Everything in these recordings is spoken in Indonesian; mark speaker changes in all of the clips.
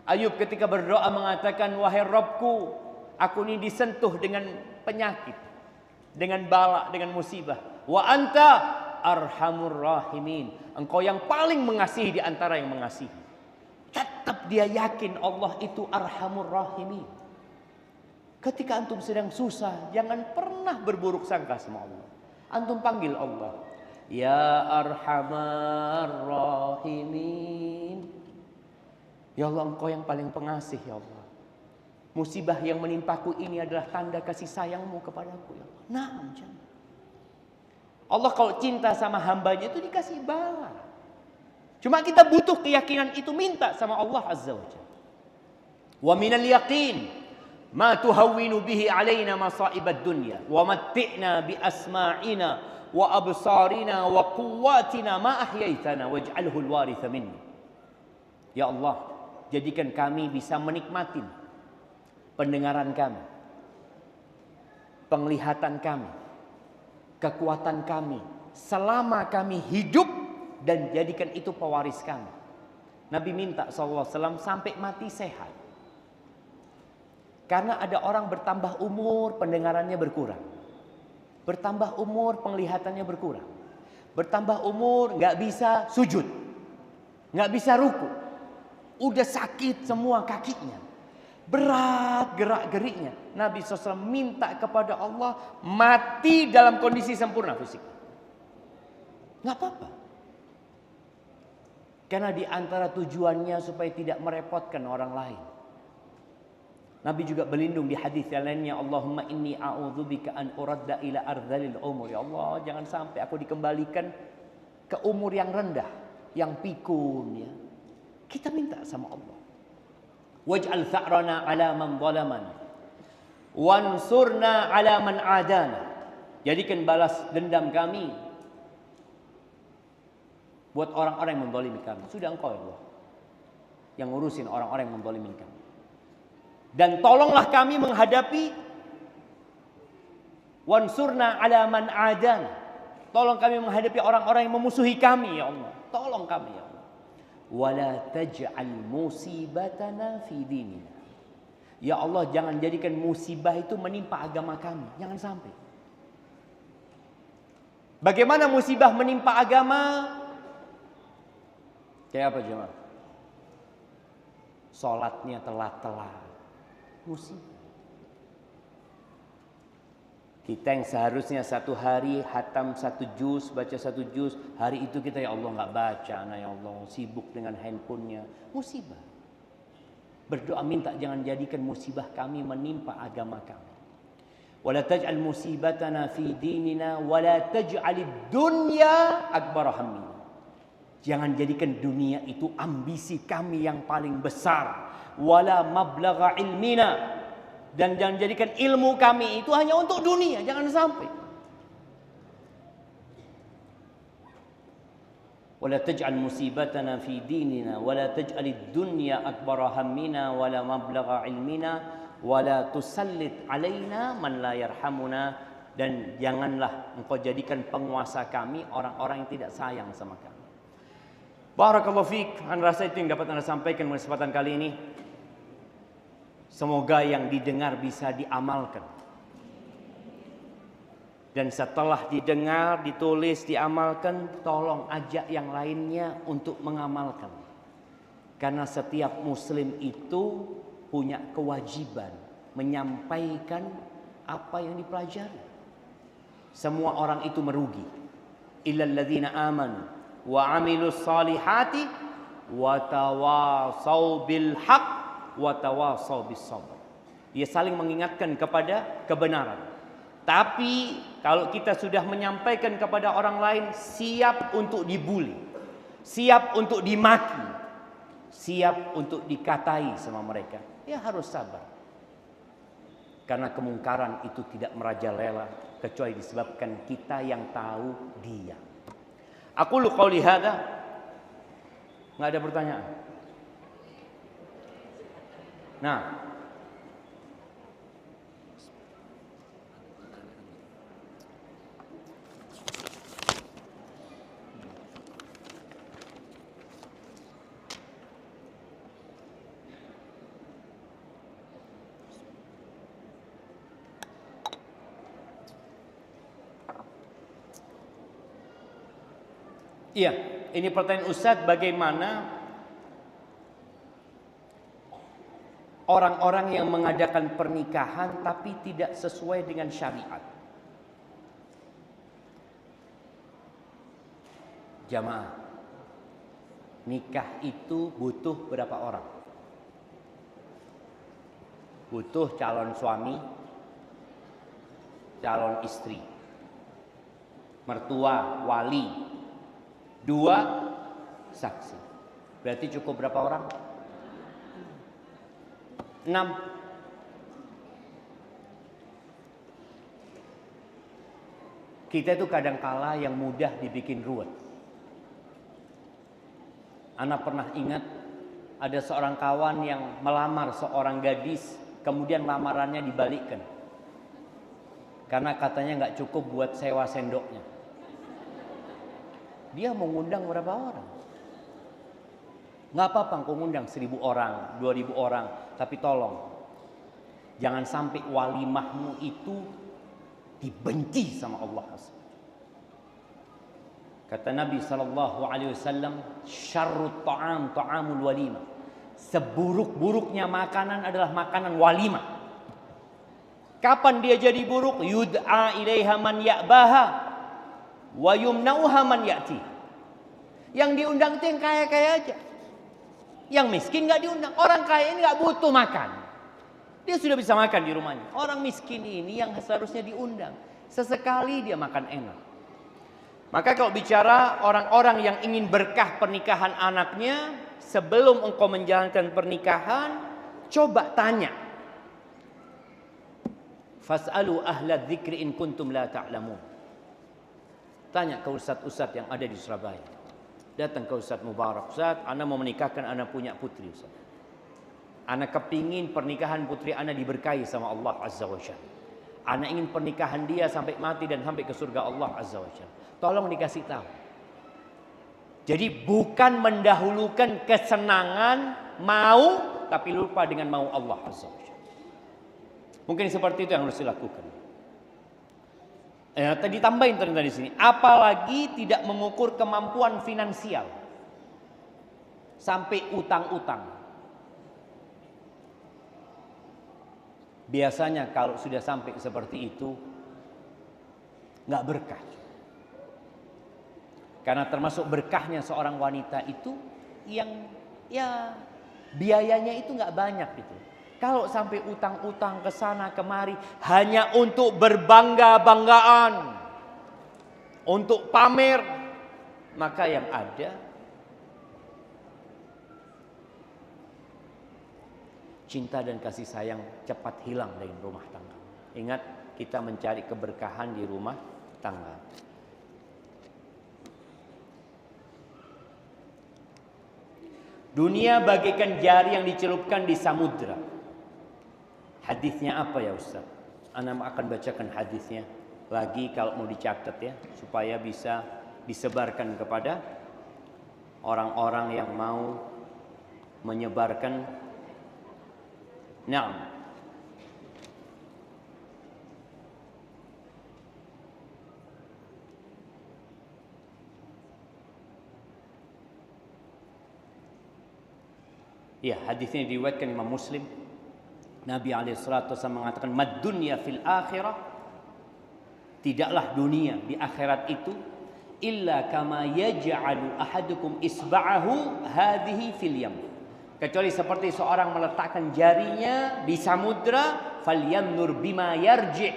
Speaker 1: Ayub ketika berdoa mengatakan, wahai Rabbku, aku ini disentuh dengan penyakit, dengan bala, dengan musibah. Wa anta arhamur rahimin. Engkau yang paling mengasihi di antara yang mengasihi. Tetap dia yakin Allah itu arhamur rahimin. Ketika antum sedang susah, jangan pernah berburuk sangka sama Allah. Antum panggil Allah, ya arhamar rahimin. Ya Allah, engkau yang paling pengasih ya Allah. Musibah yang menimpaku ini adalah tanda kasih sayangmu kepadaku ya Allah. Nah, Allah kalau cinta sama hambanya itu dikasih bala. Cuma kita butuh keyakinan itu, minta sama Allah Azza wa Jalla. Wa minal yaqin ma tuhawwinu bihi alaina masa'ibad dunya wa matti'na bi asma'ina wa absarina wa quwwatina ma ahyaitana waj'alhu al-waritha minna. Ya Allah, jadikan kami bisa menikmati pendengaran kami, penglihatan kami, kekuatan kami selama kami hidup, dan jadikan itu pewaris kami. Nabi minta SAW sampai mati sehat. Karena ada orang bertambah umur pendengarannya berkurang, bertambah umur penglihatannya berkurang, bertambah umur nggak bisa sujud, nggak bisa ruku, udah sakit semua kakinya, berat gerak-geriknya. Nabi SAW minta kepada Allah mati dalam kondisi sempurna fisik. Nggak apa-apa. Karena di antara tujuannya supaya tidak merepotkan orang lain. Nabi juga berlindung di hadis yang lainnya, Allahumma inni a'udzubika an uradda ila ardhalil umur. Ya Allah, jangan sampai aku dikembalikan ke umur yang rendah, yang pikun ya. Kita minta sama Allah. Waj'al tha'rana ala man zalamana wansurna ala man adana. Jadikan balas dendam kami buat orang-orang yang menzalimi kami. Sudah engkau ya Allah yang ngurusin orang-orang yang menzalimi kami. Dan tolonglah kami menghadapi wansurna ala man adana. Tolong kami menghadapi orang-orang yang memusuhi kami ya Allah. Tolong kami ya Allah. Wala taj'al musibatana fi dinina. Ya Allah, jangan jadikan musibah itu menimpa agama kami. Jangan sampai. Bagaimana musibah menimpa agama? Kayak apa jemaah? Salatnya telat-telat. Musibah. Kita yang seharusnya satu hari hatam satu juz, baca satu juz, hari itu kita ya Allah nggak baca, nah ya Allah sibuk dengan handphonenya, musibah. Berdoa minta jangan jadikan musibah kami menimpa agama kami. Wala taj'al musibatana fi dinina, wala taj'alid dunya akbar hammina. Jangan jadikan dunia itu ambisi kami yang paling besar. Wala mablagha ilmina. Dan jangan jadikan ilmu kami itu hanya untuk dunia. Jangan sampai. Wala taj'al musibatana fi dinina, wala taj'alid dunya akbara hammina, wala mablagha ilmina, wala tusallit alaina man la yarhamuna. Dan janganlah engkau jadikan penguasa kami orang-orang yang tidak sayang sama kami. Barakallahu fiik. Anda rasa itu yang dapat Anda sampaikan pada kesempatan kali ini. Semoga yang didengar bisa diamalkan. Dan setelah didengar, ditulis, diamalkan, tolong ajak yang lainnya untuk mengamalkan. Karena setiap muslim itu punya kewajiban menyampaikan apa yang dipelajari. Semua orang itu merugi. Illal ladzina amanu wa amilus salihati wa tawasau bil haqq wa tawasau bis sabr. Dia saling mengingatkan kepada kebenaran. Tapi kalau kita sudah menyampaikan kepada orang lain, siap untuk dibuli, siap untuk dimaki, siap untuk dikatai sama mereka, ya harus sabar. Karena kemungkaran itu tidak merajalela kecuali disebabkan kita yang tahu dia. Aku lu qauli hadza. Enggak ada pertanyaan. Nah, Iya, ini pertanyaan Ustadz, bagaimana orang-orang yang mengadakan pernikahan tapi tidak sesuai dengan syariat. Jamaah, nikah itu butuh berapa orang? Butuh calon suami, calon istri, mertua, wali, 2 saksi. Berarti cukup berapa orang? 6. Kita itu kadangkala yang mudah dibikin ruwet. Ana pernah ingat ada seorang kawan yang melamar seorang gadis, kemudian lamarannya dibalikkan karena katanya nggak cukup buat sewa sendoknya. Dia mengundang berapa orang? Nggak apa-apa kau ngundang 1.000 orang, 2.000 orang, tapi tolong jangan sampai walimahmu itu dibenci sama Allah. Kata Nabi SAW, syarrut ta'am ta'amul walimah. Seburuk-buruknya makanan adalah makanan walimah. Kapan dia jadi buruk? Yud'a ilaiha man ya'baha wa yumna'uha man ya'ti. Yang diundang itu yang kaya-kaya aja. Yang miskin gak diundang. Orang kaya ini gak butuh makan. Dia sudah bisa makan di rumahnya. Orang miskin ini yang seharusnya diundang. Sesekali dia makan enak. Maka kalau bicara orang-orang yang ingin berkah pernikahan anaknya, sebelum engkau menjalankan pernikahan, coba tanya. Fas'alu ahla dzikri in kuntum la ta'lamun. Tanya ke ustaz-ustaz yang ada di Surabaya. Datang ke Ustaz Mubarak. Ustaz, ana mau menikahkan, ana punya putri Ustaz. Ana kepingin pernikahan putri ana diberkahi sama Allah Azza wa Jalla. Ana ingin pernikahan dia sampai mati dan sampai ke surga Allah Azza wa Jalla. Tolong dikasih tahu. Jadi bukan mendahulukan kesenangan mau tapi lupa dengan mau Allah Azza wa Jalla. Mungkin seperti itu yang harus dilakukan. Tadi tambahin ternyata di sini, apalagi tidak mengukur kemampuan finansial sampai utang-utang. Biasanya kalau sudah sampai seperti itu nggak berkah. Karena termasuk berkahnya seorang wanita itu yang ya biayanya itu nggak banyak gitu. Kalau sampai utang-utang ke sana kemari hanya untuk berbangga-banggaan, untuk pamer, maka yang ada cinta dan kasih sayang cepat hilang dari rumah tangga. Ingat, kita mencari keberkahan di rumah tangga. Dunia bagaikan jari yang dicelupkan di samudra. Hadisnya apa ya Ustaz? Ana akan bacakan hadisnya lagi kalau mau dicatat ya, supaya bisa disebarkan kepada orang-orang yang mau menyebarkan. Naam. Ya, hadisnya diriwayatkan Imam Muslim. Nabi SAW mengatakan, "Mad dunya fil akhirah." Tidaklah dunia di akhirat itu illa kama yaj'alu ahadukum isba'ahu hadhihi fil yam. Kecuali seperti seorang meletakkan jarinya di samudra, falyanzur bima yarji'.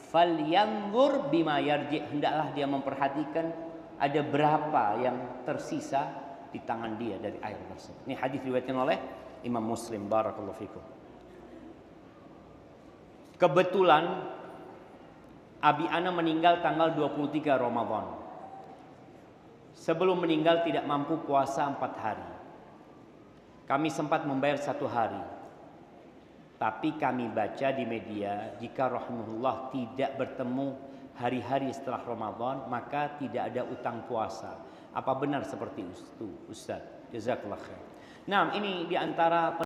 Speaker 1: Falyanzur bima yarji'. Hendaklah dia memperhatikan ada berapa yang tersisa di tangan dia dari air tersebut. Ini hadis diriwayatkan oleh Imam Muslim. Barakallahu fikum. Kebetulan Abi Ana meninggal tanggal 23 Ramadan. Sebelum meninggal tidak mampu puasa 4 hari. Kami sempat membayar 1 hari. Tapi kami baca di media, jika rahimahullah tidak bertemu hari-hari setelah Ramadan, maka tidak ada utang puasa. Apa benar seperti itu, Ustaz? Jazakallah khair. Nah, ini di antara